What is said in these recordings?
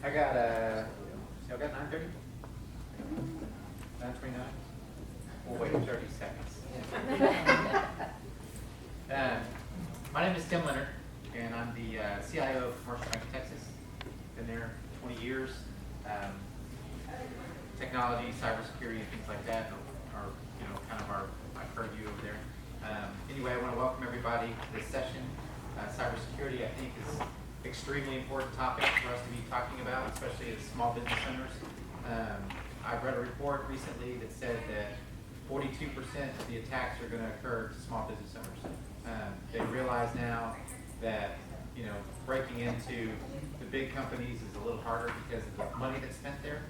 I got y'all got 9:30? 9:29? We'll wait 30 seconds. My name is Tim Leonard, and I'm the CIO of Commercial Bank of Texas. Been there 20 years. Technology, cybersecurity, and things like that are kind of my purview over there. Anyway, I want to welcome everybody to this session. Cybersecurity, I think, is extremely important topic for us to be talking about, especially as small business owners. I've read a report recently that said that 42% of the attacks are going to occur to small business owners. They realize now that breaking into the big companies is a little harder because of the money that's spent there.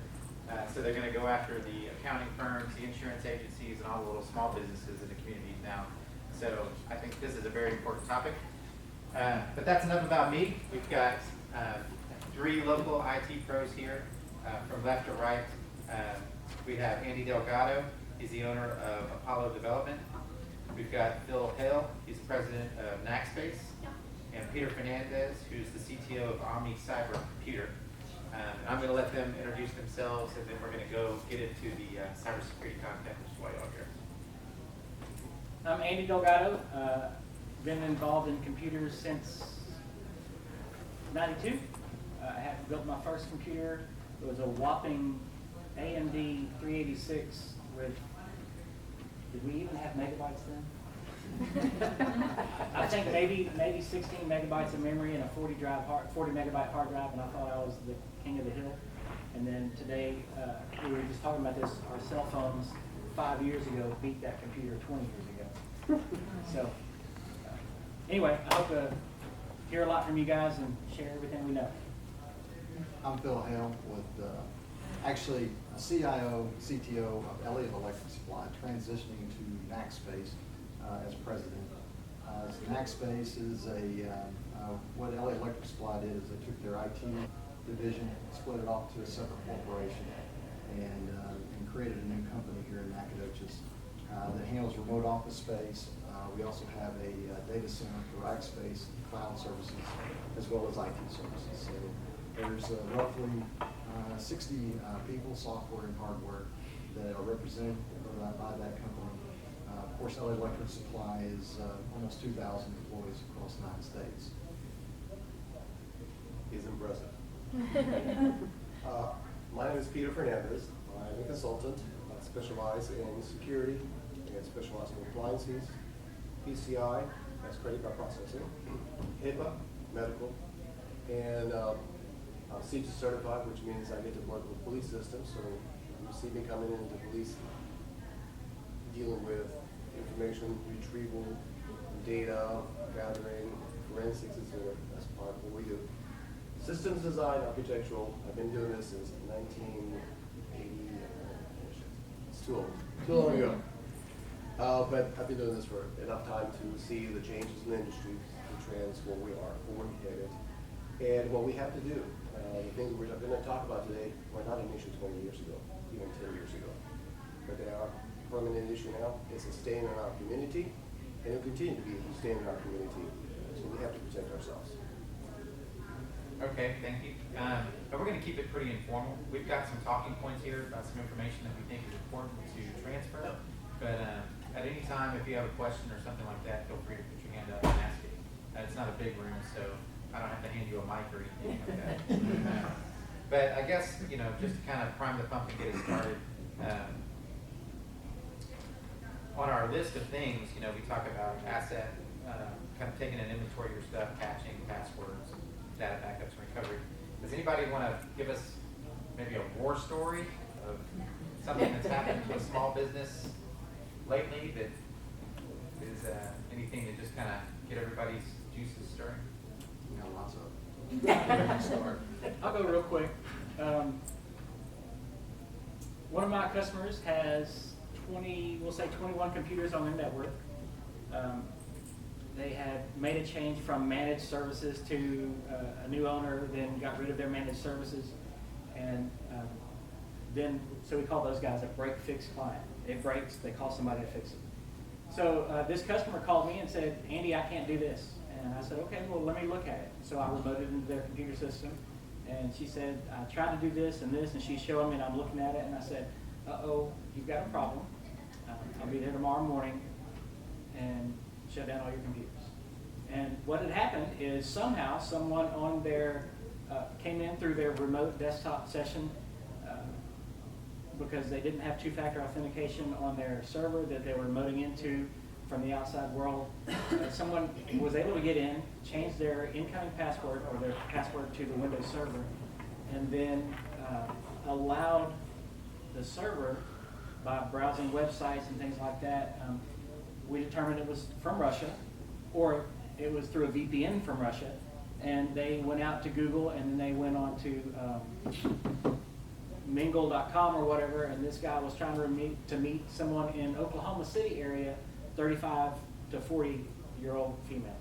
So they're going to go after the accounting firms, the insurance agencies, and all the little small businesses in the communities now. So I think this is a very important topic. But that's enough about me. We've got 3 local IT pros here, from left to right. We have Andy Delgado. He's the owner of Apollo Development. We've got Phil Hale. He's president of Nacogdoches. And Peter Fernandez, who's the CTO of Omni Cyber Computer. And I'm going to let them introduce themselves, and then we're going to go get into the cybersecurity content, which is why y'all here. I'm Andy Delgado. Been involved in computers since '92. I had built my first computer. It was a whopping AMD 386 with, did we even have megabytes then? I think maybe 16 megabytes of memory and a 40 megabyte hard drive, and I thought I was the king of the hill. And then today, we were just talking about this, our cell phones 5 years ago beat that computer 20 years ago. So anyway, I hope to hear a lot from you guys and share everything we know. I'm Phil Hale with actually a CIO, CTO of Elliott Electric Supply, transitioning to Nacogdoches as president. Nacogdoches is what Elliott Electric Supply did is they took their IT division, split it off to a separate corporation, and created a new company here in Nacogdoches that handles remote office space. We also have a data center for rack space, cloud services, as well as IT services. So there's roughly 60 people, software and hardware, that are represented by that company. Of course, Elliott Electric Supply is almost 2,000 employees across the United States. He's impressive. My name is Peter Fernandez. I'm a consultant. I specialize in security and specialize in appliances, PCI, that's credit card processing, HIPAA, medical, and I'm CISO certified, which means I get to work with police systems. So you see me coming into police, dealing with information retrieval, data gathering, forensics, etc. That's part of what we do. Systems design, architectural. I've been doing this since 1980. It's too long ago. But I've been doing this for enough time to see the changes in the industry, the trends, where we are, where we're headed, and what we have to do. The things we're going to talk about today were not an issue 20 years ago, even 10 years ago. But they are a permanent issue now. It's a stain in our community, and it will continue to be a stain in our community. So we have to protect ourselves. Okay, thank you. But we're going to keep it pretty informal. We've got some talking points here about some information that we think is important to transfer. But at any time, if you have a question or something like that, feel free to put your hand up and ask it. It's not a big room, so I don't have to hand you a mic or anything like that. But I guess, just to kind of prime the pump and get it started, on our list of things, we talk about asset, kind of taking an inventory of your stuff, patching, passwords, data backups, and recovery. Does anybody want to give us maybe a war story of something that's happened to a small business lately that is anything to just kind of get everybody's juices stirring? We got lots of them. I'll go real quick. One of my customers has 21 computers on their network. They had made a change from managed services to a new owner, then got rid of their managed services, and so we call those guys a break-fix client. It breaks, they call somebody to fix it. So this customer called me and said, Andy, I can't do this. And I said, okay, well, let me look at it. So I remoted into their computer system, And she said, I tried to do this and this, and she's showing me, and I'm looking at it, and I said, uh-oh, you've got a problem. I'll be there tomorrow morning, and shut down all your computers. And what had happened is somehow someone on their, came in through their remote desktop session because they didn't have two-factor authentication on their server that they were remoting into from the outside world. Someone was able to get in, change their incoming password or their password to the Windows server, and then allowed the server, by browsing websites and things like that, we determined it was from Russia, or it was through a VPN from Russia, and they went out to Google, and then they went on to mingle.com or whatever, and this guy was trying to meet someone in Oklahoma City area, 35 to 40-year-old female.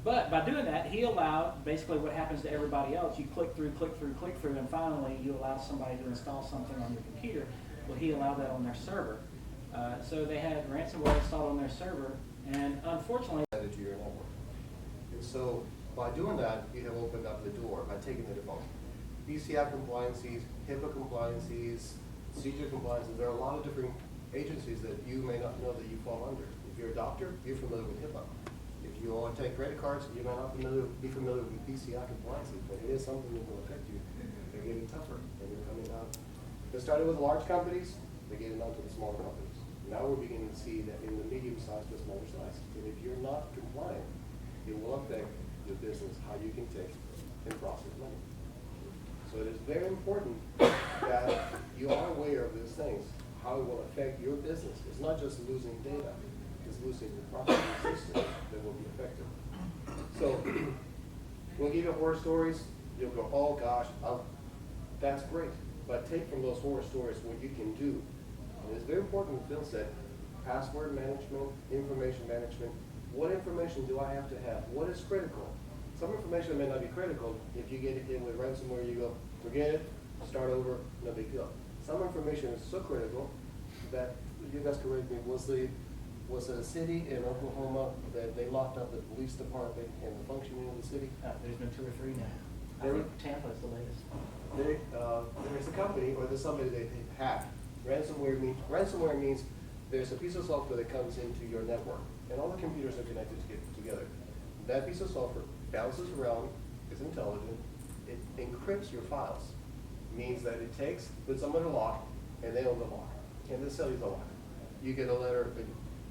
But by doing that, he allowed basically what happens to everybody else. You click through, and finally you allow somebody to install something on your computer. Well, he allowed that on their server. So they had ransomware installed on their server, and unfortunately, added to your network. And so by doing that, you have opened up the door by taking it above. PCI compliances, HIPAA compliances, CJIA compliances, there are a lot of different agencies that you may not know that you fall under. If you're a doctor, you're familiar with HIPAA. If you want to take credit cards, you may not be familiar with PCI compliances, but it is something that will affect you. They're getting tougher, and they're coming out. They started with large companies, they're getting on to the smaller companies. Now we're beginning to see that in the medium-sized to smaller size. And if you're not compliant, it will affect your business, how you can take and process money. So it is very important that you are aware of these things, how it will affect your business. It's not just losing data, it's losing the processing system that will be affected. So we'll give you horror stories, you'll go, oh gosh, that's great. But take from those horror stories what you can do. And it's very important, Phil said, password management, information management. What information do I have to have? What is critical? Some information may not be critical. If you get it in with ransomware, you go, forget it, start over, no big deal. Some information is so critical that, you guys correct me, was a city in Oklahoma that they locked up the police department and the functioning of the city? there's been 2 or 3 now. I think Tampa is the latest. There's a company or there's somebody they hack. Ransomware means there's a piece of software that comes into your network, and all the computers are connected together. That piece of software bounces around, is intelligent, it encrypts your files. Means that it puts them in a lock, and they own the lock, and they sell you the lock. You get a letter,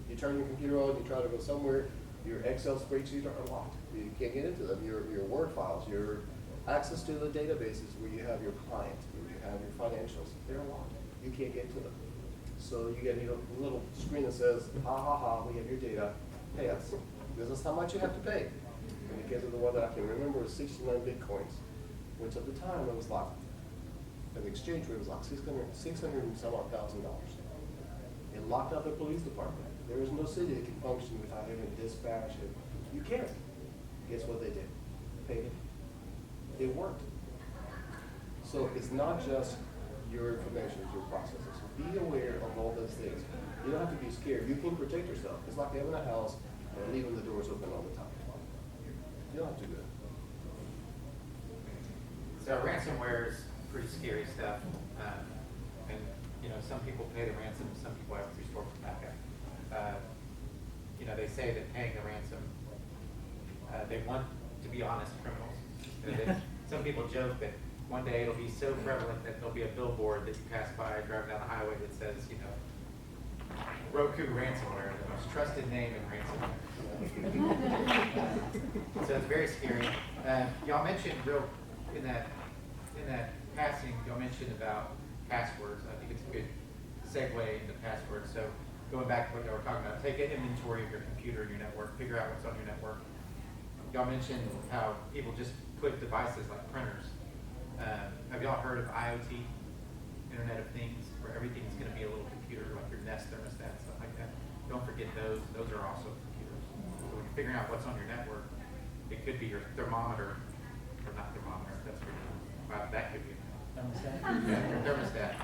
you turn your computer on, you try to go somewhere, your Excel spreadsheets are locked. You can't get into them. Your Word files, your access to the databases where you have your client, where you have your financials, they're locked. You can't get to them. So you get a little screen that says, ha ha ha, we have your data, pay us. This is how much you have to pay. In the case of the one that I can remember was 69 Bitcoins, which at the time it was like, an exchange rate was like $600 and some odd $1,000. It locked out the police department. There is no city that can function without having dispatch. You can't. Guess what they did? Paid it. It worked. So it's not just your information, it's your processes. So be aware of all those things. You don't have to be scared. You can protect yourself. It's like having a house and leaving the doors open all the time. You don't have to do it. So ransomware is pretty scary stuff. And some people pay the ransom, some people have to restore from backup. They say that paying the ransom, they want to be honest criminals. Some people joke that one day it'll be so prevalent that there'll be a billboard that you pass by driving down the highway that says, Roku ransomware, the most trusted name in ransomware. So it's very scary. Y'all mentioned in that passing, y'all mentioned about passwords. I think it's a good segue into passwords. So going back to what y'all were talking about, take an inventory of your computer, your network, figure out what's on your network. Y'all mentioned how people just put devices like printers. Have y'all heard of IoT, Internet of Things, where everything's going to be a little computer, like your Nest thermostat, stuff like that? Don't forget those. Those are also computers. So when you're figuring out what's on your network, it could be your thermometer, or not thermometer, that's what that could be. Thermostat? Yeah, your thermostat.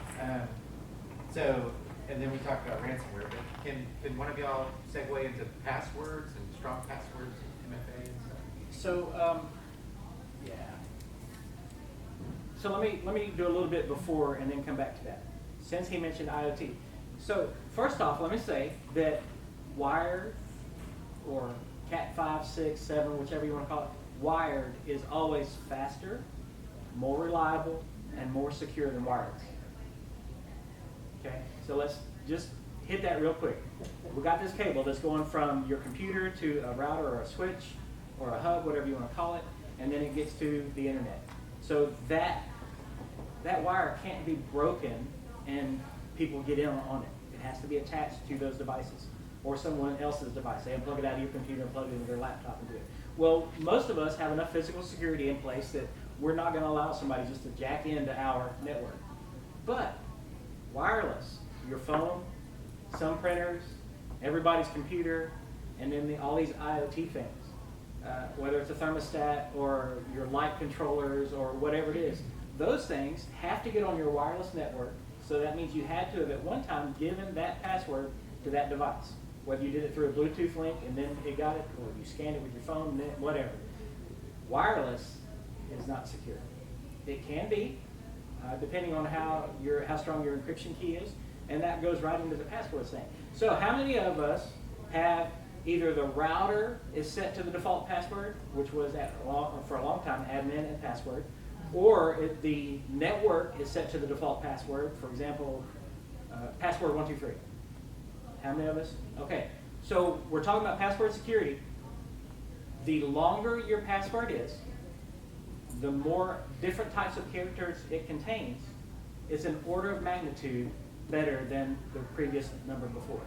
And then we talked about ransomware, but can one of y'all segue into passwords and strong passwords and MFA and stuff? So, yeah. so let me do a little bit before and then come back to that, since he mentioned IoT. So first off, let me say that wired or Cat 5, 6, 7, whichever you want to call it, wired is always faster, more reliable, and more secure than wireless. Okay, so let's just hit that real quick. We got this cable that's going from your computer to a router or a switch or a hub, whatever you want to call it, and then it gets to the internet. So that wire can't be broken and people get in on it. It has to be attached to those devices or someone else's device. They unplug it out of your computer and plug it into their laptop and do it. Well, most of us have enough physical security in place that we're not going to allow somebody just to jack into our network. But wireless, your phone, some printers, everybody's computer, and then all these IoT things, whether it's a thermostat or your light controllers or whatever it is, those things have to get on your wireless network. So that means you had to have at one time given that password to that device, whether you did it through a Bluetooth link and then it got it, or you scanned it with your phone, and then whatever. Wireless is not secure. It can be, depending on how strong your encryption key is, and that goes right into the password thing. So how many of us have either the router is set to the default password, which was for a long time admin and password, or the network is set to the default password, for example, password 123. How many of us? Okay, so we're talking about password security. The longer your password is, the more different types of characters it contains, it's an order of magnitude better than the previous number before.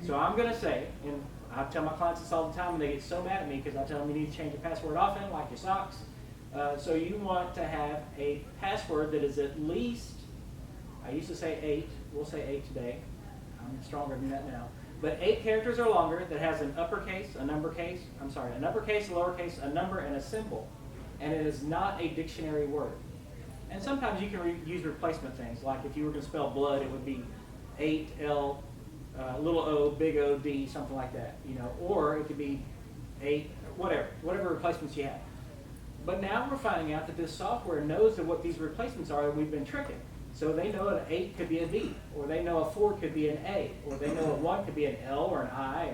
So I'm going to say, and I tell my clients this all the time, and they get so mad at me because I tell them you need to change your password often, like your socks. So you want to have a password that is at least, I used to say 8, we'll say 8 today. I'm stronger than that now. But 8 characters or longer that has an uppercase, an uppercase, a lowercase, a number, and a symbol. And it is not a dictionary word. And sometimes you can use replacement things, like if you were going to spell blood, it would be 8L, little o, big O, D, something like that. Or it could be 8, whatever replacements you have. But now we're finding out that this software knows that what these replacements are that we've been tricking. So they know an 8 could be a D, or they know a 4 could be an A, or they know a 1 could be an L or an I,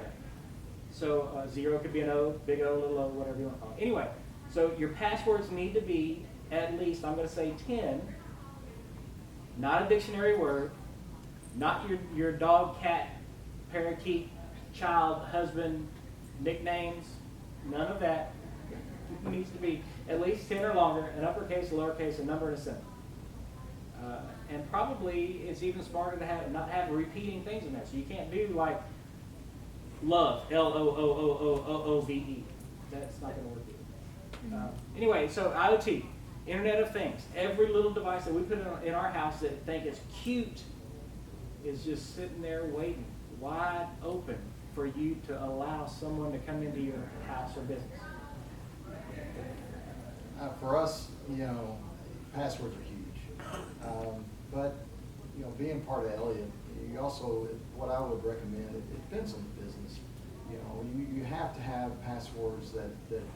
so 0 could be an O, big O, little o, whatever you want to call it. Anyway, so your passwords need to be at least, I'm going to say 10, not a dictionary word, not your dog, cat, parakeet, child, husband, nicknames, none of that. It needs to be at least 10 or longer, an uppercase, a lowercase, a number, and a symbol. And probably it's even smarter to not have repeating things in there. So you can't do like love, L-O-O-O-O-O-O-V-E. That's not going to work either. Anyway, so IoT, Internet of Things. Every little device that we put in our house that think is cute is just sitting there waiting, wide open for you to allow someone to come into your house or business. For us, passwords are huge. But, being part of Elliott, you also, what I would recommend, it depends on the business. You have to have passwords that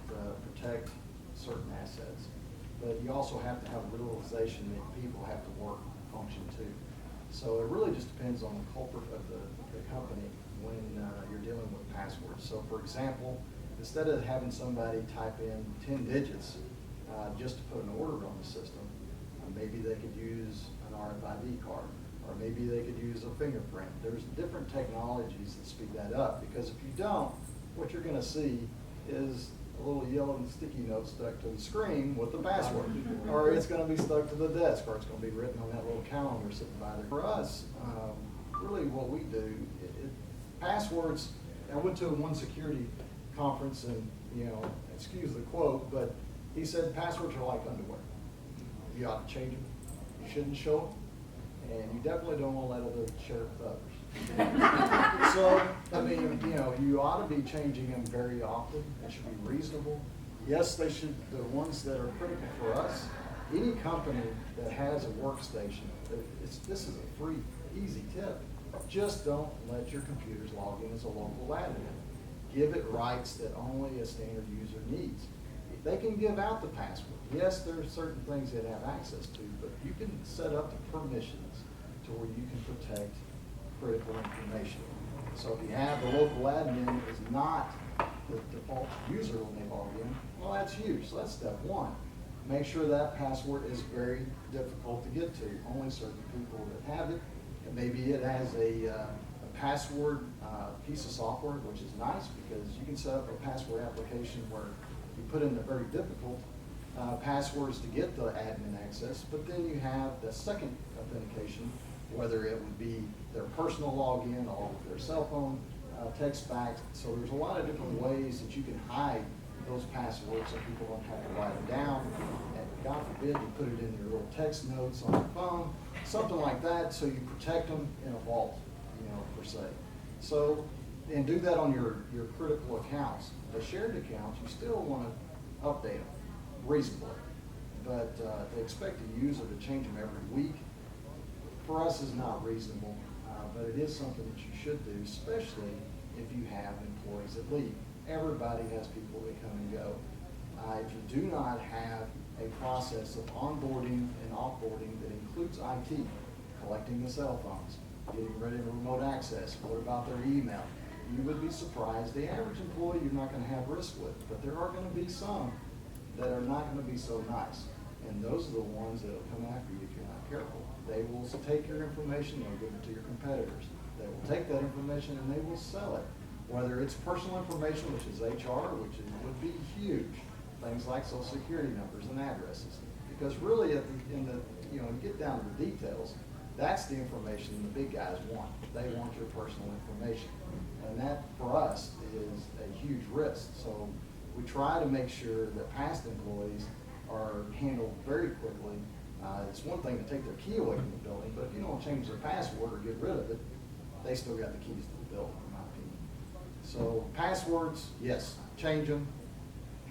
protect certain assets. But you also have to have a realization that people have to work and function too. So it really just depends on the culprit of the company when you're dealing with passwords. So for example, instead of having somebody type in 10 digits just to put an order on the system, maybe they could use an RFID card, or maybe they could use a fingerprint. There's different technologies that speed that up, because if you don't, what you're going to see is a little yellow and sticky note stuck to the screen with the password, or it's going to be stuck to the desk, or it's going to be written on that little calendar sitting by there. For us, really what we do, passwords, I went to one security conference and, excuse the quote, but he said passwords are like underwear. You ought to change them. You shouldn't show them. And you definitely don't want to let others share it with others. So, you ought to be changing them very often. It should be reasonable. Yes, they should, the ones that are critical for us, any company that has a workstation, this is a free, easy tip. Just don't let your computers log in as a local admin. Give it rights that only a standard user needs. they can give out the password. Yes, there are certain things they have access to, but you can set up the permissions to where you can protect critical information. So if you have the local admin is not the default user when they log in, well, that's huge. So that's step one. Make sure that password is very difficult to get to. Only certain people that have it. And maybe it has a password piece of software, which is nice because you can set up a password application where you put in the very difficult passwords to get the admin access, but then you have the second authentication, whether it would be their personal login or their cell phone text back. So there's a lot of different ways that you can hide those passwords so people don't have to write them down. And God forbid you put it in your little text notes on your phone, something like that, so you protect them in a vault, per se. So, and do that on your critical accounts. The shared accounts, you still want to update them reasonably. But they expect a user to change them every week. For us is not reasonable, but it is something that you should do, especially if you have employees that leave. Everybody has people that come and go. If you do not have a process of onboarding and offboarding that includes IT, collecting the cell phones, getting rid of remote access, what about their email? You would be surprised. The average employee you're not going to have risk with, but there are going to be some that are not going to be so nice. And those are the ones that will come after you if you're not careful. They will take your information, they'll give it to your competitors. They will take that information and they will sell it. Whether it's personal information, which is HR, would be huge. Things like Social Security numbers and addresses. Because really, you get down to the details, that's the information the big guys want. They want your personal information. And that, for us, is a huge risk. So we try to make sure that past employees are handled very quickly. It's one thing to take their key away from the building, but if you don't change their password or get rid of it, they still got the keys to the building, in my opinion. So passwords, yes, change them.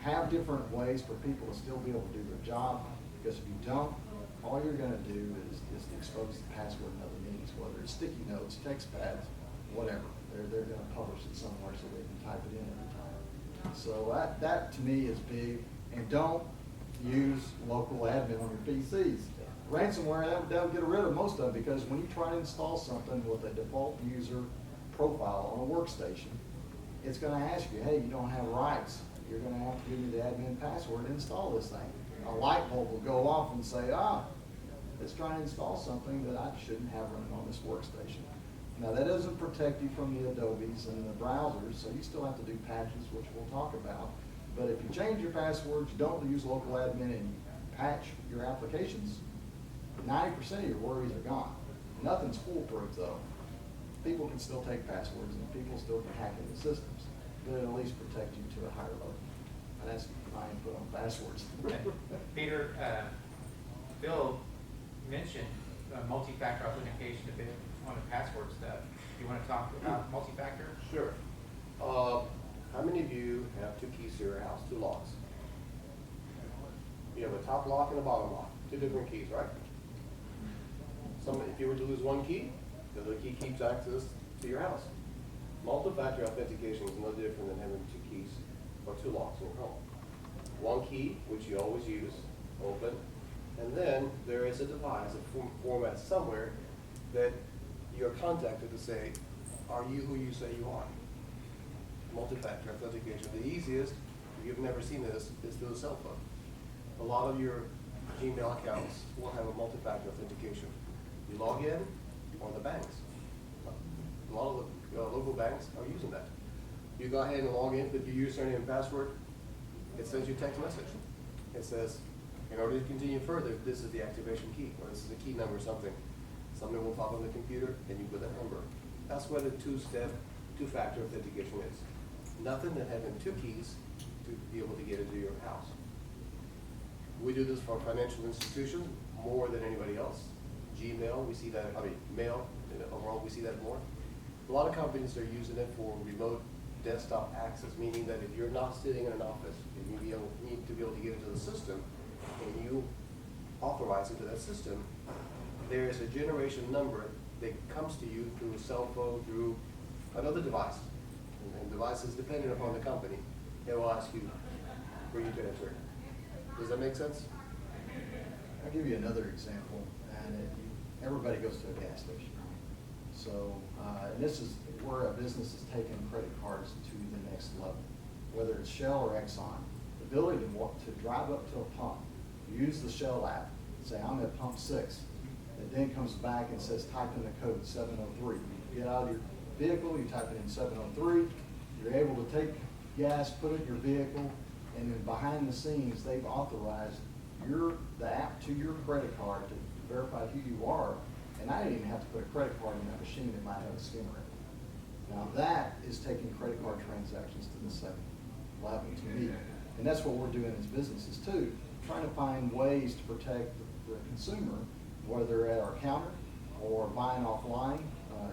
Have different ways for people to still be able to do their job, because if you don't, all you're going to do is expose the password in other means, whether it's sticky notes, text pads, whatever. They're going to publish it somewhere so they can type it in every time. So that to me is big. And don't use local admin on your PCs. Ransomware, that'll get rid of most of it, because when you try to install something with a default user profile on a workstation, it's going to ask you, hey, you don't have rights. You're going to have to give me the admin password to install this thing. A light bulb will go off and say, it's trying to install something that I shouldn't have running on this workstation. Now, that doesn't protect you from the Adobes and the browsers, so you still have to do patches, which we'll talk about. But if you change your passwords, you don't use local admin, and you patch your applications, 90% of your worries are gone. Nothing's foolproof, though. People can still take passwords, and people still can hack into systems, but it'll at least protect you to a higher level. And that's my input on passwords. Peter, Bill mentioned multi-factor authentication a bit on the password stuff. You want to talk about multi-factor? Sure. How many of you have two keys to your house, two locks? You have a top lock and a bottom lock, two different keys, right? If you were to lose one key, the other key keeps access to your house. Multi-factor authentication is no different than having two keys or two locks in your home. One key, which you always use, open, and then there is a device, a format somewhere that you're contacted to say, are you who you say you are? Multi-factor authentication. The easiest, if you've never seen this, is through a cell phone. A lot of your Gmail accounts will have a multi-factor authentication. You log in, or the banks. A lot of the local banks are using that. You go ahead and log in, put your username and password. It sends you a text message. It says, in order to continue further, this is the activation key, or this is the key number or something. Something will pop on the computer, and you put that number. That's what a two-factor authentication is. Nothing than having two keys to be able to get into your house. We do this for financial institutions more than anybody else. Gmail, we see that, mail, overall, we see that more. A lot of companies are using it for remote desktop access, meaning that if you're not sitting in an office and you need to be able to get into the system and you authorize into that system, there is a generation number that comes to you through a cell phone, through another device. And devices dependent upon the company. It will ask you, for you to enter. Does that make sense? I'll give you another example, and everybody goes to a gas station. So, and this is where a business is taking credit cards to the next level, whether it's Shell or Exxon. The ability to drive up to a pump, use the Shell app, say, I'm at pump 6. It then comes back and says, type in the code 703. You get out of your vehicle, you type it in 703, you're able to take gas, put it in your vehicle, and then behind the scenes, they've authorized the app to your credit card to verify who you are, and I didn't even have to put a credit card in that machine that might have a skimmer in it. Now that is taking credit card transactions to the second level to me, and that's what we're doing as businesses too, trying to find ways to protect the consumer, whether at our counter or buying offline,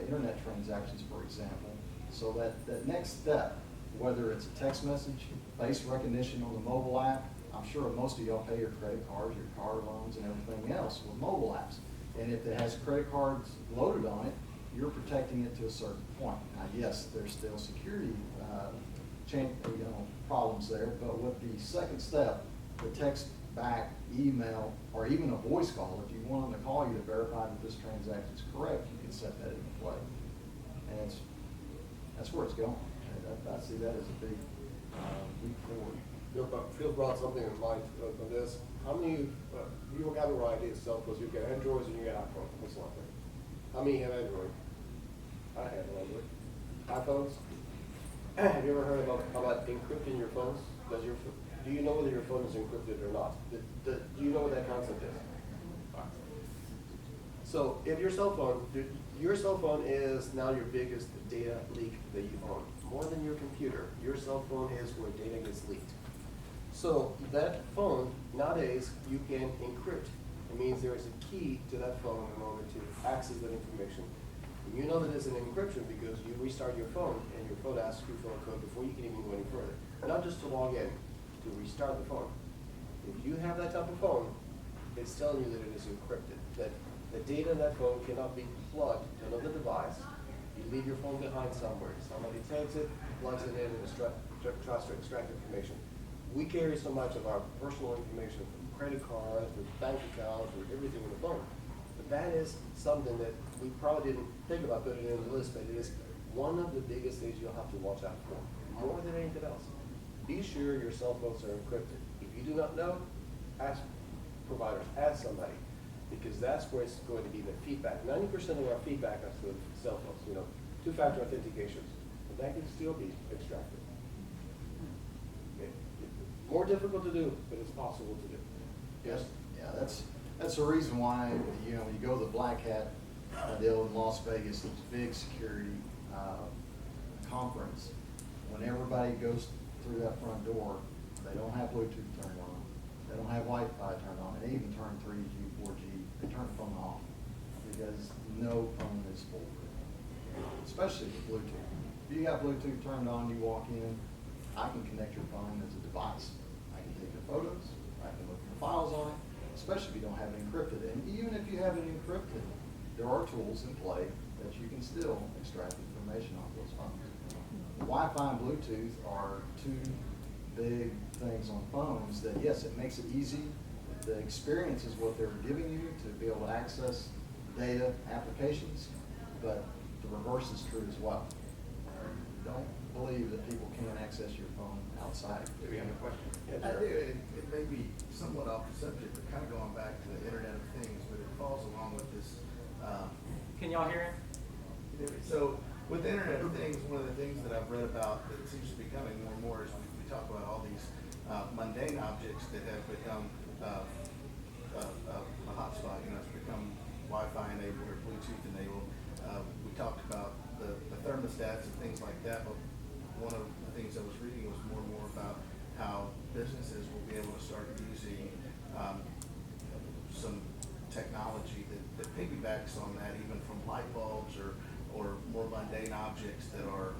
internet transactions, for example, so that next step, whether it's a text message, face recognition on the mobile app. I'm sure most of y'all pay your credit cards, your car loans, and everything else with mobile apps. And if it has credit cards loaded on it, you're protecting it to a certain point. Now, yes, there's still security problems there, but with the second step, the text back, email, or even a voice call, if you want them to call you to verify that this transaction is correct, you can set that into play. And that's where it's going. I see that as a big leap forward. Phil brought something in mind of this. How many, you have a variety of cell phones. You've got Androids and you got iPhones, most likely. How many have Android? I have an Android. iPhones? Have you ever heard about encrypting your phones? Do you know whether your phone is encrypted or not? Do you know what that concept is? So if your cell phone is now your biggest data leak that you own. More than your computer, your cell phone is where data gets leaked. So that phone, nowadays, you can encrypt. It means there is a key to that phone in order to access that information. And you know that it's an encryption because you restart your phone and your phone asks you for a code before you can even go any further. Not just to log in, to restart the phone. If you have that type of phone, it's telling you that it is encrypted, that the data in that phone cannot be plugged to another device. You leave your phone behind somewhere. Somebody takes it, plugs it in, and tries to extract information. We carry so much of our personal information from credit cards, from bank accounts, from everything in the phone. But that is something that we probably didn't think about putting it in the list, but it is one of the biggest things you'll have to watch out for, more than anything else. Be sure your cell phones are encrypted. If you do not know, ask providers, ask somebody, because that's where it's going to be the feedback. 90% of our feedback is with cell phones, two-factor authentication. But that can still be extracted. More difficult to do, but it's possible to do. Yes? Yeah, that's the reason why, you go to the Black Hat deal in Las Vegas, this big security conference. When everybody goes through that front door, they don't have Bluetooth turned on. They don't have Wi-Fi turned on. They even turn 3G, 4G. They turn the phone off because no phone is foolproof, especially with Bluetooth. If you got Bluetooth turned on, you walk in, I can connect your phone as a device. I can take your photos, I can look at your files on it, especially if you don't have it encrypted. And even if you have it encrypted, there are tools in play that you can still extract information off those phones. Wi-Fi and Bluetooth are two big things on phones that, yes, it makes it easy. The experience is what they're giving you to be able to access data, applications, but the reverse is true as well. Don't believe that people can't access your phone outside. Do we have a question? I do. It may be somewhat off the subject, but kind of going back to the Internet of Things, but it falls along with this. Can y'all hear him? So with the Internet of Things, one of the things that I've read about that seems to be coming more and more is we talk about all these mundane objects that have become a hotspot. It's become Wi-Fi enabled or Bluetooth enabled. We talked about the thermostats and things like that, but one of the things I was reading was more and more about how businesses will be able to start using some technology that piggybacks on that, even from light bulbs or more mundane objects that are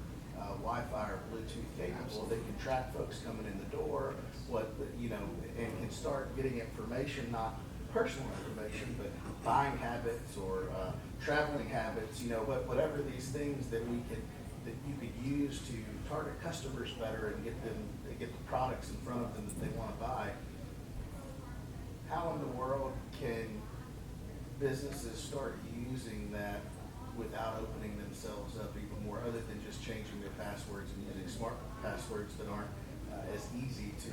Wi-Fi or Bluetooth capable. They can track folks coming in the door, and can start getting information, not personal information, but buying habits or traveling habits, whatever these things that you could use to target customers better and get them get the products in front of them that they want to buy. How in the world can businesses start using that without opening themselves up even more, other than just changing their passwords and using smart passwords that aren't as easy to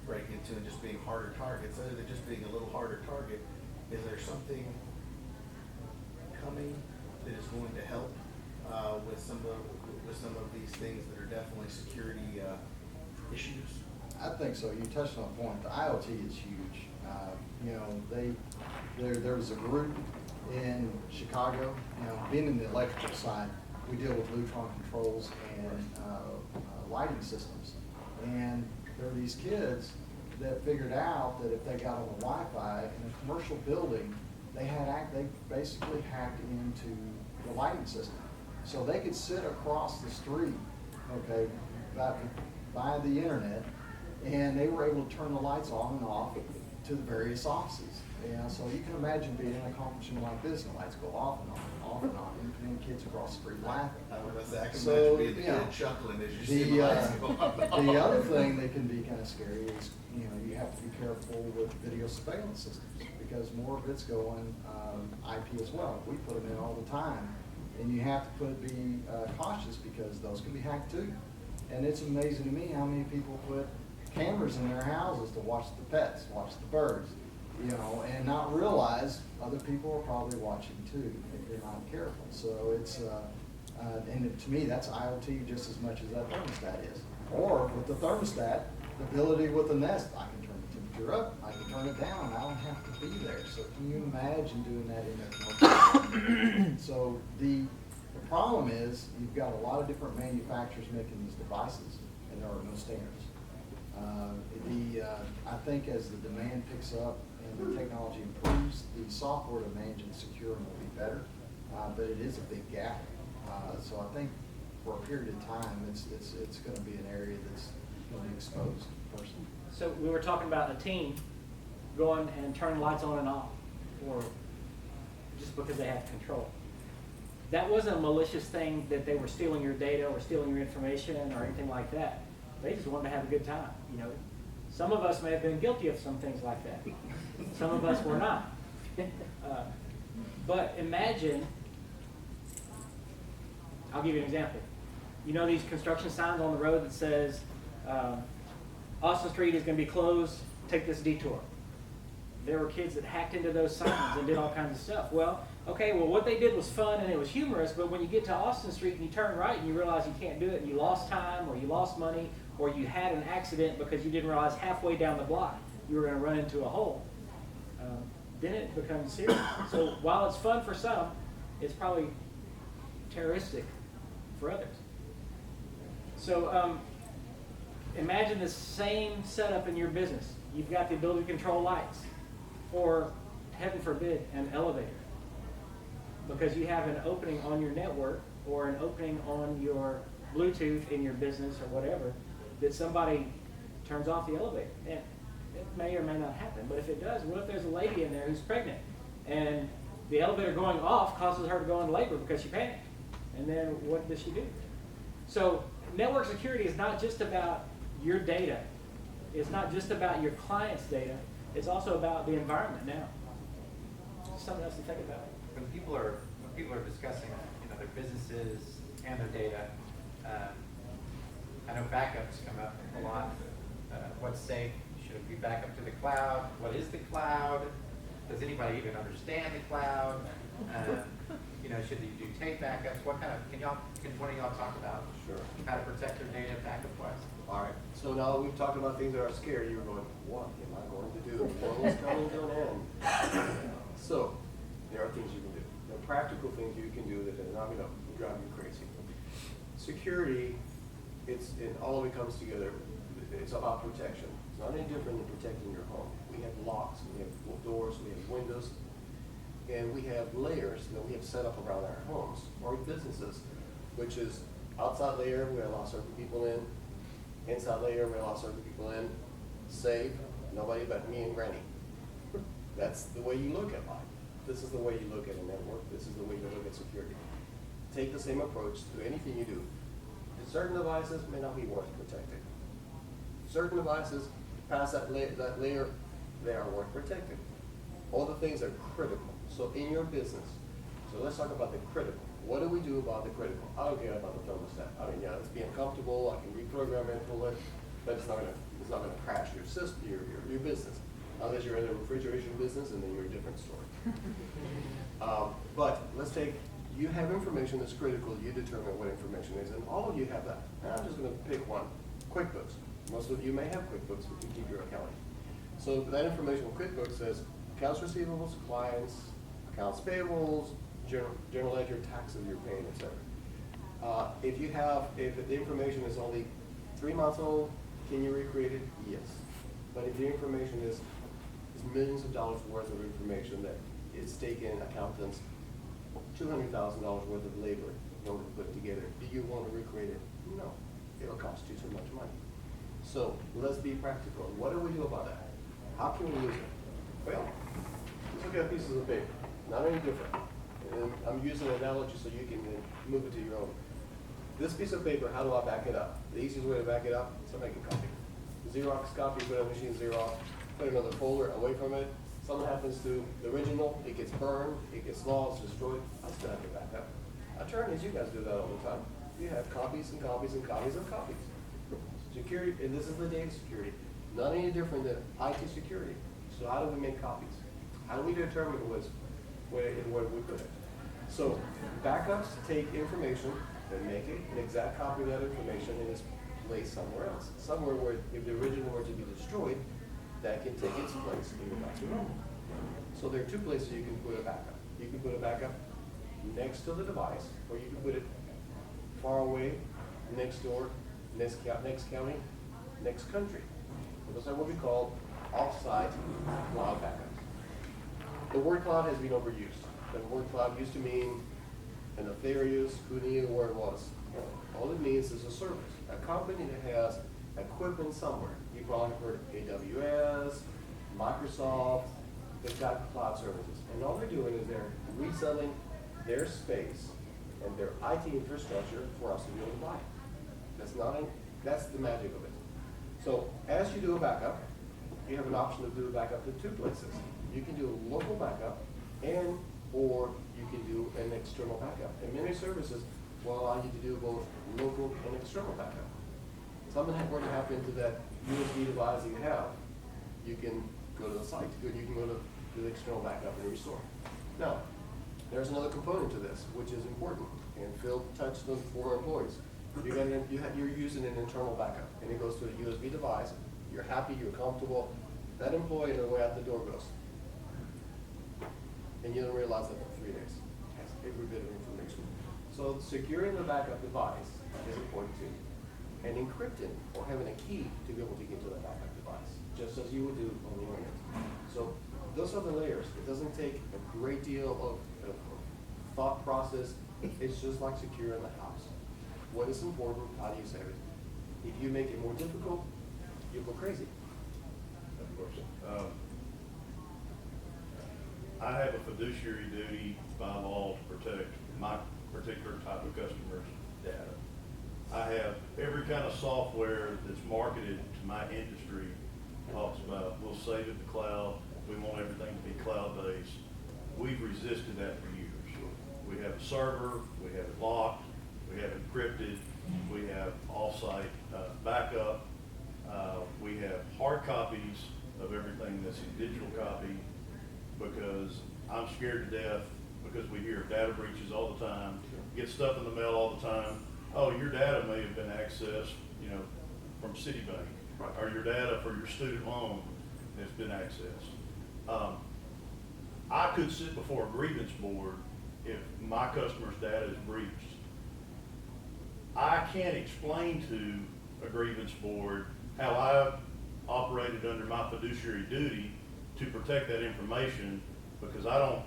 break into and just being harder targets? Other than just being a little harder target, is there something coming that is going to help with some of these things that are definitely security issues? I think so. You touched on a point. The IoT is huge. You know, there was a group in Chicago. You know, being in the electrical side, we deal with neutron controls and lighting systems. And there are these kids that figured out that if they got on the Wi-Fi in a commercial building, they basically hacked into the lighting system. So they could sit across the street, okay, by the internet, and they were able to turn the lights on and off to the various offices. Yeah, so you can imagine being in a conference room like this, and the lights go off and on, off and on, and kids across the street laughing. I can So, imagine being the you know, kid chuckling as you see the lights go off. the other thing that can be kind of scary is, you know, you have to be careful with video surveillance systems, because more of it's going IP as well. We put them in all the time, and you have to be cautious, because those can be hacked too. And it's amazing to me how many people put cameras in their houses to watch the pets, watch the birds, you know, and not realize other people are probably watching too if you're not careful. So it's, and to me, that's IoT just as much as that thermostat is. Or with the thermostat, the ability with the Nest, I can turn the temperature up, I can turn it down, I don't have to be there. So can you imagine doing that in a commercial? So the problem is, you've got a lot of different manufacturers making these devices, and there are no standards. I think as the demand picks up and the technology improves, the software to manage and secure them will be better, but it is a big gap. So I think for a period of time, it's going to be an area that's going to be exposed personally. So we were talking about a team going and turning lights on and off, or just because they have control. That wasn't a malicious thing that they were stealing your data or stealing your information or anything like that. They just wanted to have a good time, you know. Some of us may have been guilty of some things like that. Some of us were not. But imagine, I'll give you an example. You know these construction signs on the road that says, Austin Street is going to be closed, take this detour. There were kids that hacked into those signs and did all kinds of stuff. Well, okay, well what they did was fun and it was humorous, but when you get to Austin Street and you turn right and you realize you can't do it and you lost time or you lost money or you had an accident because you didn't realize halfway down the block you were going to run into a hole, then it becomes serious. So while it's fun for some, it's probably terroristic for others. So imagine the same setup in your business. You've got the ability to control lights, or heaven forbid, an elevator, because you have an opening on your network or an opening on your Bluetooth in your business or whatever, that somebody turns off the elevator. And it may or may not happen, but if it does, what if there's a lady in there who's pregnant and the elevator going off causes her to go into labor because she panicked? And then what does she do? So network security is not just about your data. It's not just about your client's data. It's also about the environment now. Something else to think about. When people are discussing, you know, their businesses and their data, I know backups come up a lot. What's safe? Should it be back up to the cloud? What is the cloud? Does anybody even understand the cloud? You know, should you do tape backups? What kind of, can one of y'all talk about Sure. how to protect their data backup-wise? All right, so now we've talked about things that are scary. You're going, what am I going to do? The world's coming to an end. So, there are things you can do. There are practical things you can do that are not going to drive you crazy. Security, it all of it comes together. It's about protection. It's not any different than protecting your home. We have locks, we have doors, we have windows, and we have layers that we have set up around our homes or businesses, which is outside layer, we allow certain people in. Inside layer, we allow certain people in. Safe, nobody but me and Granny. That's the way you look at life. This is the way you look at a network. This is the way you look at security. Take the same approach to anything you do. Certain devices may not be worth protecting. Certain devices pass that layer, they are worth protecting. All the things are critical. So in your business, so let's talk about the critical. What do we do about the critical? I don't care about the thermostat. I mean, yeah, it's being comfortable. I can reprogram it, pull it, but it's not gonna crash your system, your business, unless you're in the refrigeration business, and then you're a different story. But let's take, you have information that's critical. You determine what information is, and all of you have that. And I'm just gonna pick one. QuickBooks. Most of you may have QuickBooks if you keep your accounting. So that information in QuickBooks says accounts receivables, clients, accounts payables, general ledger, taxes you're paying, etc. If the information is only 3 months old, can you recreate it? Yes. But if the information is millions of dollars worth of information that it's taken accountants $200,000 worth of labor in order to put it together, do you want to recreate it? No. It'll cost you too much money. So let's be practical. What do we do about that? How can we use it? Well, let's look at pieces of paper. Not any different. And I'm using an analogy so you can move it to your own. This piece of paper, how do I back it up? The easiest way to back it up is to make a copy. Xerox copy, put on a machine Xerox, put another folder away from it. Something happens to the original, it gets burned, it gets lost, destroyed. I still have to back up. Attorneys, you guys do that all the time. You have copies and copies and copies of copies. Security, and this is the data security, not any different than IT security. So how do we make copies? How do we determine where we put it? So backups take information and make it an exact copy of that information and it's placed somewhere else. Somewhere where if the original were to be destroyed, that can take its place and go back to normal. So there are two places you can put a backup. You can put a backup next to the device, or you can put it far away, next door, next county, next country. Those are what we call off-site cloud backups. The word cloud has been overused. The word cloud used to mean a nefarious, who knew where it was. All it means is a service. A company that has equipment somewhere. You probably heard of AWS, Microsoft, they've got cloud services. And all they're doing is they're reselling their space and their IT infrastructure for us to be able to buy it. That's the magic of it. So as you do a backup, you have an option to do a backup in 2 places. You can do a local backup or you can do an external backup. And many services will allow you to do both local and external backup. Something were to happen to that USB device you have, you can go to the site. You can go to the external backup and restore. Now, there's another component to this, which is important. And Phil touched on for employees. You're using an internal backup, and it goes to a USB device. You're happy, you're comfortable. That employee, on the way out the door goes. And you don't realize that for 3 days. It has every bit of information. So securing the backup device is important too. And encrypting or having a key to be able to get to that backup device, just as you would do on the internet. So those are the layers. It doesn't take a great deal of thought process. It's just like securing the house. What is important? How do you save it? If you make it more difficult, you'll go crazy. Of course. I have a fiduciary duty by law to protect my particular type of customer's data. I have every kind of software that's marketed to my industry talks about we'll save it to cloud, we want everything to be cloud-based. We've resisted that for years. We have a server, we have it locked, we have it encrypted, we have off-site backup, we have hard copies of everything that's in digital copy because I'm scared to death because we hear data breaches all the time, get stuff in the mail all the time. Oh, your data may have been accessed, from Citibank, or your data for your student loan has been accessed. I could sit before a grievance board if my customer's data is breached. I can't explain to a grievance board how I've operated under my fiduciary duty to protect that information because I don't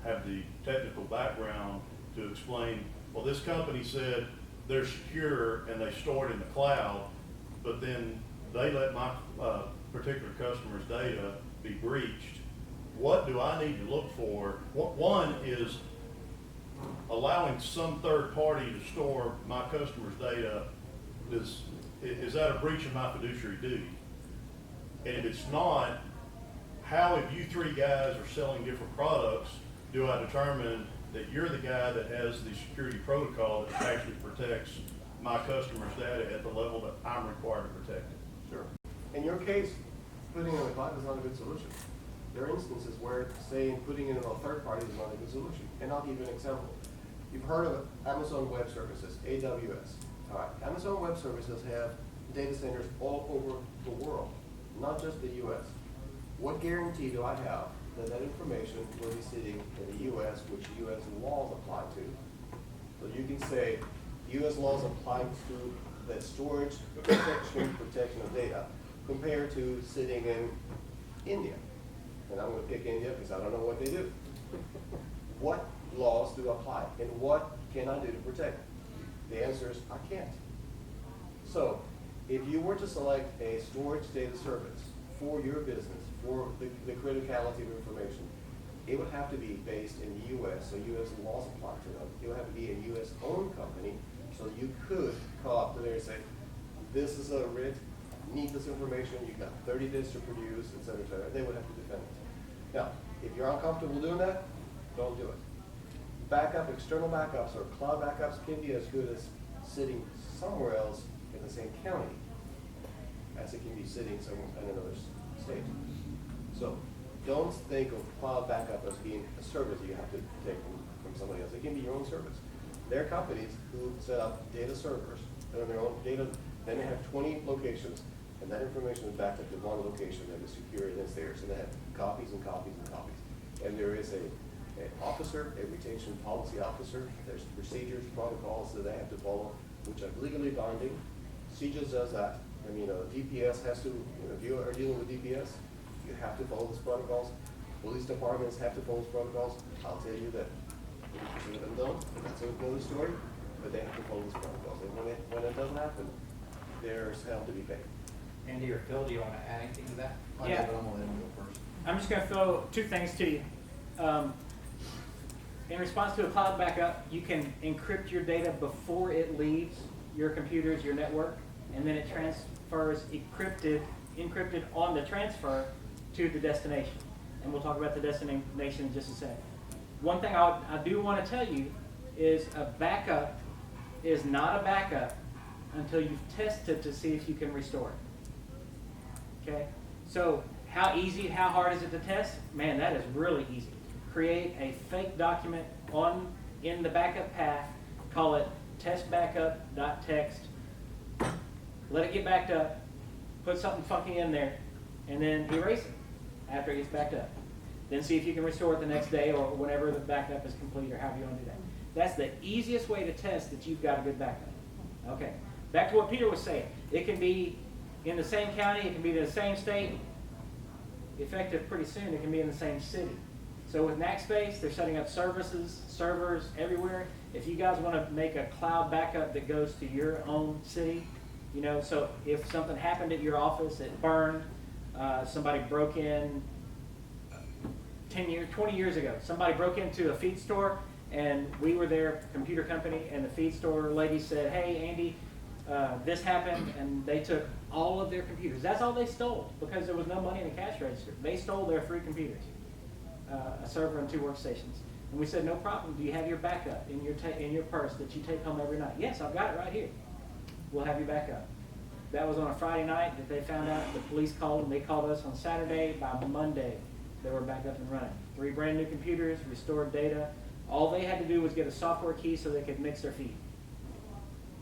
have the technical background to explain, well, this company said they're secure and they store it in the cloud, but then they let my particular customer's data be breached. What do I need to look for? One is allowing some third party to store my customer's data. is that a breach of my fiduciary duty? And if it's not, how, if you three guys are selling different products, do I determine that you're the guy that has the security protocol that actually protects my customer's data at the level that I'm required to protect it? Sure. In your case, putting it in the cloud is not a good solution. There are instances where saying putting it in a third party is not a good solution. And I'll give you an example. You've heard of Amazon Web Services, AWS. All right. Amazon Web Services have data centers all over the world, not just the US. What guarantee do I have that that information will be sitting in the US, which US laws apply to? So you can say US laws apply to the storage, protection of data, compared to sitting in India. And I'm going to pick India because I don't know what they do. What laws do apply, and what can I do to protect? The answer is I can't. So if you were to select a storage data service for your business, for the criticality of information, it would have to be based in the US, so US laws apply to them. It would have to be a US owned company, so you could call up to there and say, this is a writ, need this information, you've got 30 days to produce, et cetera, et cetera. They would have to defend it. Now, if you're uncomfortable doing that, don't do it. Backup, external backups or cloud backups can be as good as sitting somewhere else in the same county as it can be sitting somewhere in another state. So don't think of cloud backup as being a service you have to take from somebody else. It can be your own service. There are companies who set up data servers that are their own data, then they have 20 locations, and that information is backed up to one location that is secure and it's theirs, and they have copies and copies and copies. And there is an officer, a retention policy officer, there's procedures, protocols that they have to follow, which are legally binding. CJIS does that. I mean, DPS has to, if you are dealing with DPS, you have to follow those protocols. Police departments have to follow those protocols. I'll tell you that 80% of them don't, but that's another story, but they have to follow those protocols. And when it doesn't happen, there's hell to be paid. Andy or Phil, do you want to add anything to that? Yeah. But I'm gonna let him go first. I'm just going to throw two things to you. In response to a cloud backup, you can encrypt your data before it leaves your computers, your network, and then it transfers encrypted on the transfer to the destination. And we'll talk about the destination in just a second. One thing I do want to tell you is a backup is not a backup until you've tested to see if you can restore it. Okay? So how easy, how hard is it to test? Man, that is really easy. Create a fake document in the backup path, call it testbackup.txt. Let it get backed up, put something funky in there, and then erase it after it gets backed up. Then see if you can restore it the next day or whenever the backup is complete or however you want to do that. That's the easiest way to test that you've got a good backup. Okay, back to what Peter was saying. It can be in the same county, it can be in the same state. Effective pretty soon, it can be in the same city. So with Nacogdoches, they're setting up servers everywhere. If you guys want to make a cloud backup that goes to your own city, you know, so if something happened at your office, it burned, somebody broke in 20 years ago, somebody broke into a feed store, and we were their computer company, and the feed store lady said, hey, Andy, this happened, and they took all of their computers. That's all they stole, because there was no money in the cash register. They stole their 3 computers, a server and 2 workstations. And we said, no problem. Do you have your backup in your purse that you take home every night? Yes, I've got it right here. We'll have your backup. That was on a Friday night that they found out. The police called them. They called us on Saturday. By Monday, they were back up and running. 3 brand new computers, restored data. All they had to do was get a software key so they could mix their feed.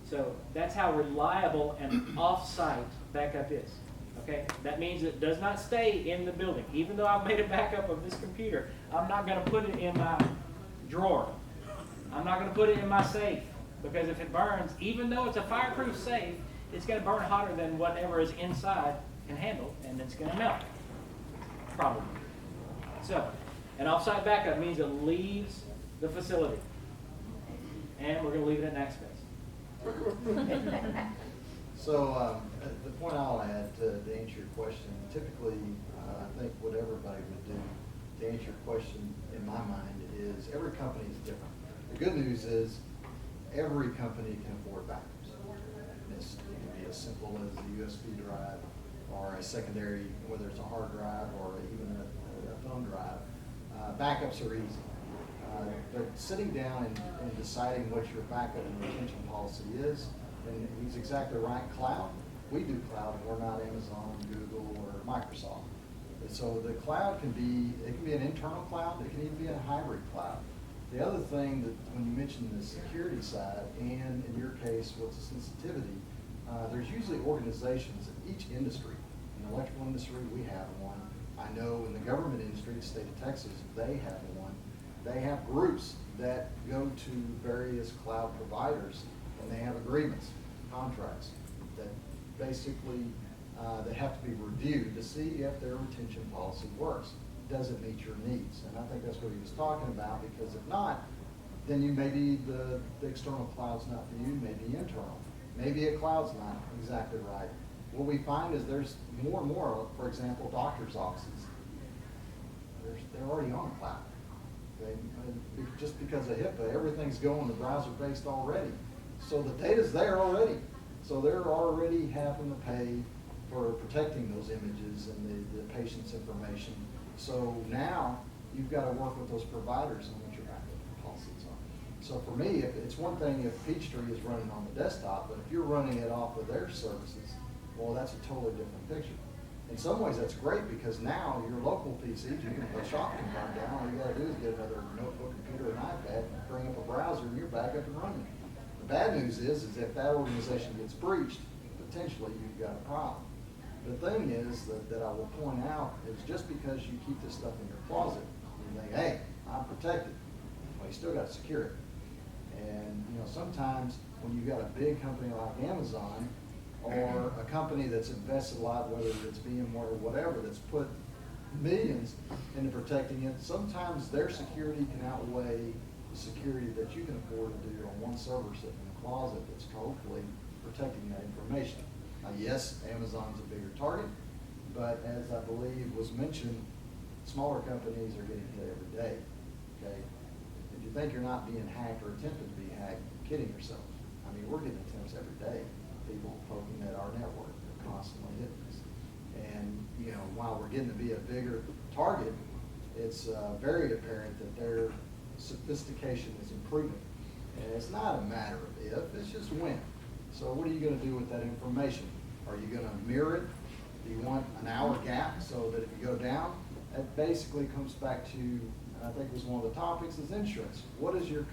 So that's how reliable and off-site backup is. Okay? That means it does not stay in the building. Even though I've made a backup of this computer, I'm not going to put it in my drawer. I'm not going to put it in my safe. Because if it burns, even though it's a fireproof safe, it's going to burn hotter than whatever is inside can handle, and it's going to melt. Probably. So, an off-site backup means it leaves the facility. And we're going to leave it at Nacogdoches. So the point I'll add to answer your question, typically I think what everybody would do to answer your question in my mind is every company is different. The good news is every company can afford backups. It can be as simple as a USB drive or a secondary, whether it's a hard drive or even a thumb drive. Backups are easy. But sitting down and deciding what your backup and retention policy is, and he's exactly right, cloud, we do cloud, and we're not Amazon, Google, or Microsoft. And so the cloud can be, it can be an internal cloud, it can even be a hybrid cloud. The other thing that when you mention the security side, and in your case, what's the sensitivity, there's usually organizations in each industry. In the electrical industry, we have one. I know in the government industry, the state of Texas, they have one. They have groups that go to various cloud providers, and they have agreements, contracts, that basically they have to be reviewed to see if their retention policy works. Does it meet your needs? And I think that's what he was talking about, because if not, then you maybe the external cloud's not for you, maybe internal. Maybe a cloud's not exactly right. What we find is there's more and more, for example, doctors' offices, they're already on the cloud. Just because of HIPAA, everything's going to browser-based already. So the data's there already. So they're already having to pay for protecting those images and the patient's information. So now you've got to work with those providers on what your backup policies are. So for me, it's one thing if Peachtree is running on the desktop, but if you're running it off of their services, well, that's a totally different picture. In some ways, that's great, because now your local PCs, the shop can burn down. All you got to do is get another notebook, computer, and iPad, and bring up a browser, and you're back up and running. The bad news is if that organization gets breached, potentially you've got a problem. The thing is that I will point out is just because you keep this stuff in your closet, you think, hey, I'm protected. Well, you still got to secure it. And sometimes when you've got a big company like Amazon, or a company that's invested a lot, whether it's VMware or whatever, that's put millions into protecting it, sometimes their security can outweigh the security that you can afford to do on one server sitting in a closet that's hopefully protecting that information. Now, yes, Amazon's a bigger target, but as I believe was mentioned, smaller companies are getting hit every day. Okay, if you think you're not being hacked or attempted to be hacked, you're kidding yourself. I mean, we're getting attempts every day. People poking at our network, they're constantly hitting us. And while we're getting to be a bigger target, it's very apparent that their sophistication is improving. And it's not a matter of if, it's just when. So what are you going to do with that information? Are you going to mirror it? Do you want an hour gap so that if you go down? That basically comes back to, and I think was one of the topics, is insurance. What is your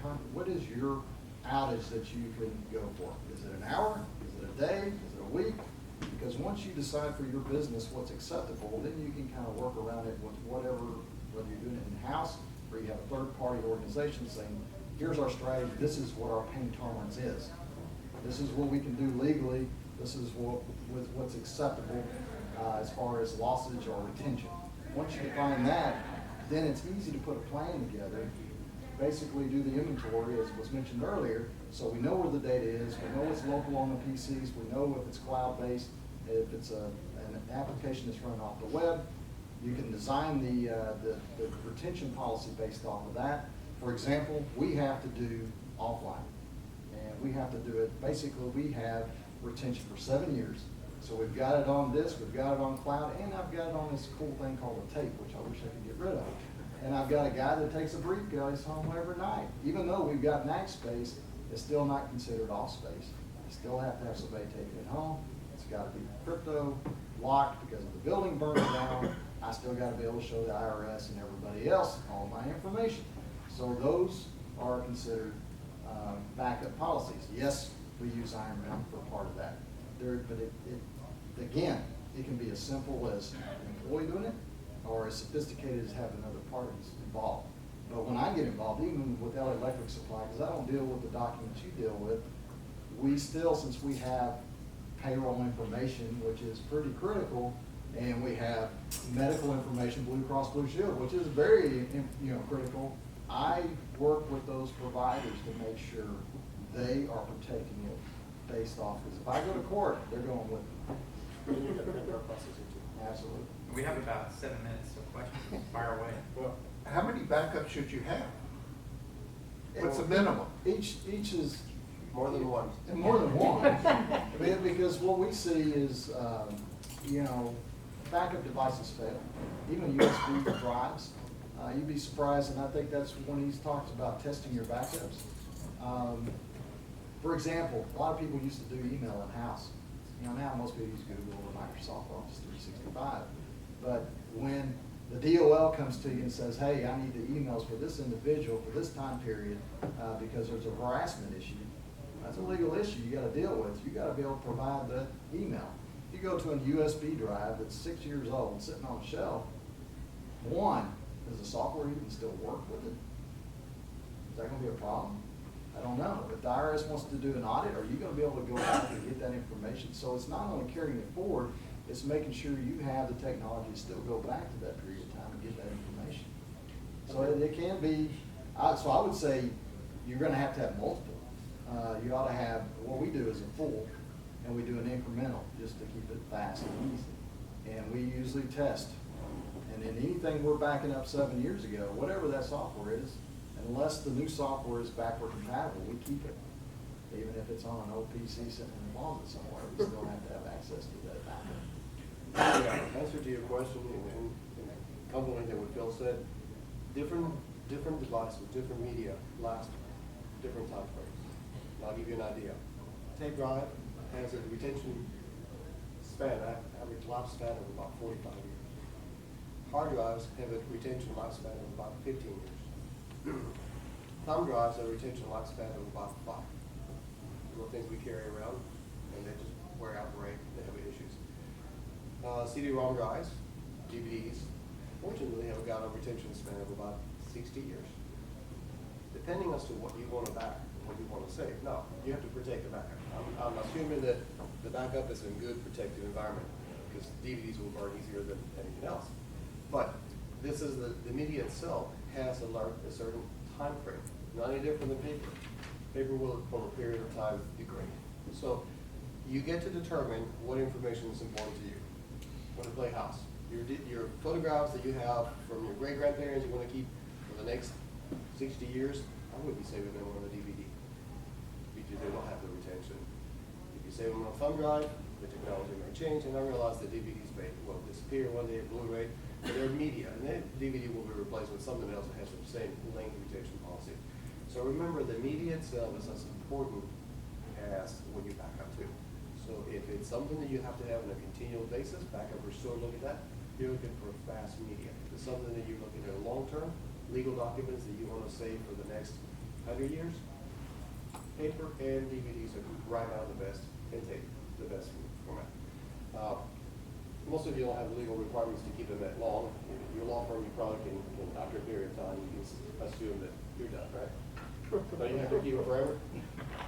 outage that you can go for? Is it an hour? Is it a day? Is it a week? Because once you decide for your business what's acceptable, then you can kind of work around it with whatever, whether you're doing it in-house or you have a third-party organization saying, here's our strategy, this is what our pain tolerance is. This is what we can do legally, this is what's acceptable as far as lossage or retention. Once you define that, then it's easy to put a plan together, basically do the inventory as was mentioned earlier, so we know where the data is, we know it's local on the PCs, we know if it's cloud-based, if it's an application that's run off the web. You can design the retention policy based off of that. For example, we have to do offline, and we have to do it, basically we have retention for 7 years. So we've got it on disk, we've got it on cloud, and I've got it on this cool thing called a tape, which I wish I could get rid of. And I've got a guy that takes a briefcase home every night. Even though we've got NAC space, it's still not considered off space. You still have to have somebody take it home. It's got to be crypto, locked, because if the building burns down, I still got to be able to show the IRS and everybody else all my information. So those are considered backup policies. Yes, we use Iron Man for part of that. But again, it can be as simple as an employee doing it, or as sophisticated as having other parties involved. But when I get involved, even with LA Electric Supply, because I don't deal with the documents you deal with, we still, since we have payroll information, which is pretty critical, and we have medical information, Blue Cross Blue Shield, which is very critical, I work with those providers to make sure they are protecting it based off, because if I go to court, they're going with me. Absolutely. We have about 7 minutes of questions. Fire away. Well, how many backups should you have? What's the minimum? Each is More than one. And more than one. Because what we see is, you know, backup devices fail, even USB drives. You'd be surprised, and I think that's when he talks about testing your backups. For example, a lot of people used to do email in-house. You know, now most people use Google or Microsoft Office 365. But when the DOL comes to you and says, hey, I need the emails for this individual for this time period because there's a harassment issue, that's a legal issue you got to deal with. You got to be able to provide the email. If you go to a USB drive that's 6 years old and sitting on a shelf, one, does the software even still work with it? Is that going to be a problem? I don't know. If the IRS wants to do an audit, are you going to be able to go back and get that information? So it's not only carrying it forward, it's making sure you have the technology to still go back to that period of time and get that information. So it can be, so I would say you're going to have multiple. You ought to have, what we do is a full, and we do an incremental just to keep it fast and easy. And we usually test. And then anything we're backing up 7 years ago, whatever that software is, unless the new software is backward compatible, we keep it. Even if it's on an old PC sitting in the closet somewhere, we still have to have access to that backup. Yeah, answer to your question, and complementing what Phil said, different devices, different media last different time frames. I'll give you an idea. Tape drive has a retention span, average lifespan of about 45 years. Hard drives have a retention lifespan of about 15 years. Thumb drives have a retention lifespan of about 5. Little things we carry around, and they just wear out, break, they have issues. CD-ROM drives, DVDs, fortunately have got a retention span of about 60 years. Depending as to what you want to back, what you want to save. Now, you have to protect the backup. I'm assuming that the backup is in good protected environment, because DVDs will burn easier than anything else. But this is the media itself has a certain time frame, not any different than paper. Paper will, for a period of time, degrade. So you get to determine what information is important to you. You want to play house. Your photographs that you have from your great-grandparents you want to keep for the next 60 years, I would be saving them on a DVD because they don't have the retention. If you save them on a thumb drive, the technology may change, and I realize the DVDs will disappear one day, Blu-ray, but they're media, and then DVD will be replaced with something else that has the same length retention policy. So remember, the media itself is as important as when you back up to. So if it's something that you have to have on a continual basis, backup or store, look at that, you're looking for fast media. If it's something that you're looking at long-term, legal documents that you want to save for the next 100 years, paper and DVDs are right now the best intake, the best format. Most of you don't have legal requirements to keep them that long. Your law firm, you probably can after a period of time, you can assume that you're done, right? But you have to keep it forever?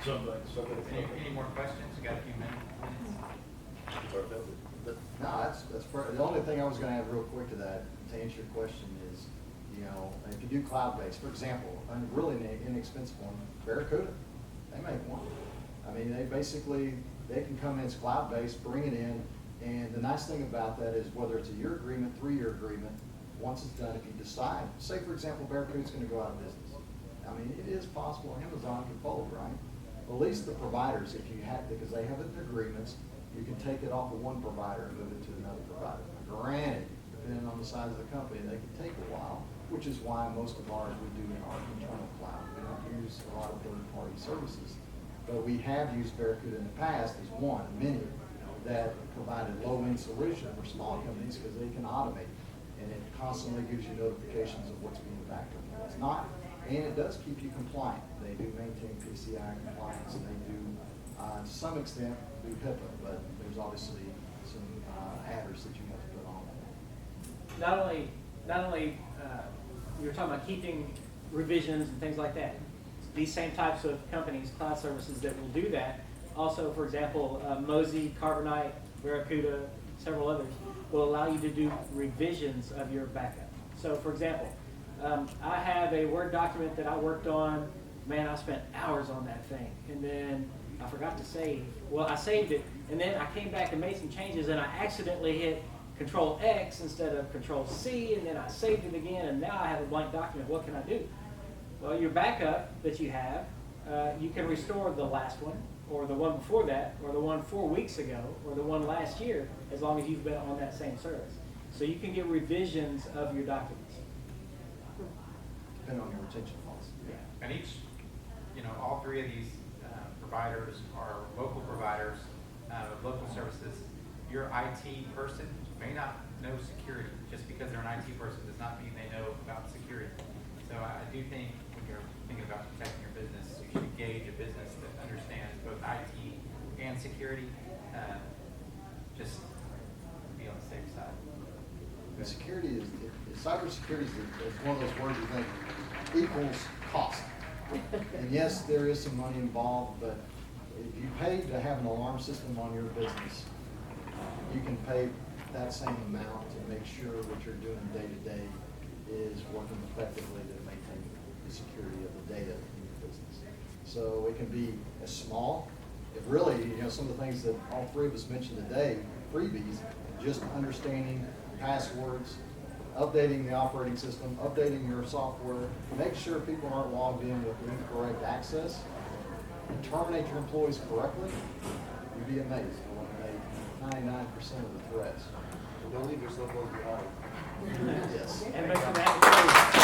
Any more questions? We got a few minutes. No, the only thing I was going to add real quick to that, to answer your question is, you know, if you do cloud-based, for example, a really inexpensive one, Barracuda, they make one. I mean, they can come in as cloud-based, bring it in, and the nice thing about that is whether it's a year agreement, 3-year agreement, once it's done, if you decide, say for example, Barracuda's going to go out of business. I mean, it is possible Amazon can fold, right? Well, at least the providers, if you have, because they have agreements, you can take it off of one provider and move it to another provider. Granted, depending on the size of the company, they can take a while, which is why most of ours we do in our internal cloud. We don't use a lot of third-party services. But we have used Barracuda in the past as one, many, that provided low-end solution for small companies because they can automate. And it constantly gives you notifications of what's being backed up and what's not. And it does keep you compliant. They do maintain PCI compliance, and they do, to some extent, do HIPAA, but there's obviously some adders that you have to put on that. Not only you're talking about keeping revisions and things like that. These same types of companies, cloud services that will do that. Also, for example, Mozy, Carbonite, Barracuda, several others will allow you to do revisions of your backup. So, for example, I have a Word document that I worked on. Man, I spent hours on that thing, and then I forgot to save. Well, I saved it, and then I came back and made some changes, and I accidentally hit Control X instead of Control C, and then I saved it again, and now I have a blank document. What can I do? Well, your backup that you have you can restore the last one, or the one before that, or the one 4 weeks ago, or the one last year, as long as you've been on that same service. So you can get revisions of your documents. Depending on your retention policy. And each, all three of these providers are local providers of local services. Your IT person may not know security. Just because they're an IT person does not mean they know about security. So I do think when you're thinking about protecting your business, you should engage a business that understands both IT and security. Just be on the safe side. And security cybersecurity is one of those words you think equals cost. And yes, there is some money involved, but if you pay to have an alarm system on your business, you can pay that same amount to make sure what you're doing day to day is working effectively to maintain the security of the data in your business. So it can be as small, if really, some of the things that all three of us mentioned today, freebies, just understanding passwords, updating the operating system, updating your software, make sure people aren't logged in with incorrect access, and terminate your employees correctly, you'd be amazed to eliminate 99% of the threats. And don't leave your cell phones behind. Yes. And make them mandatory.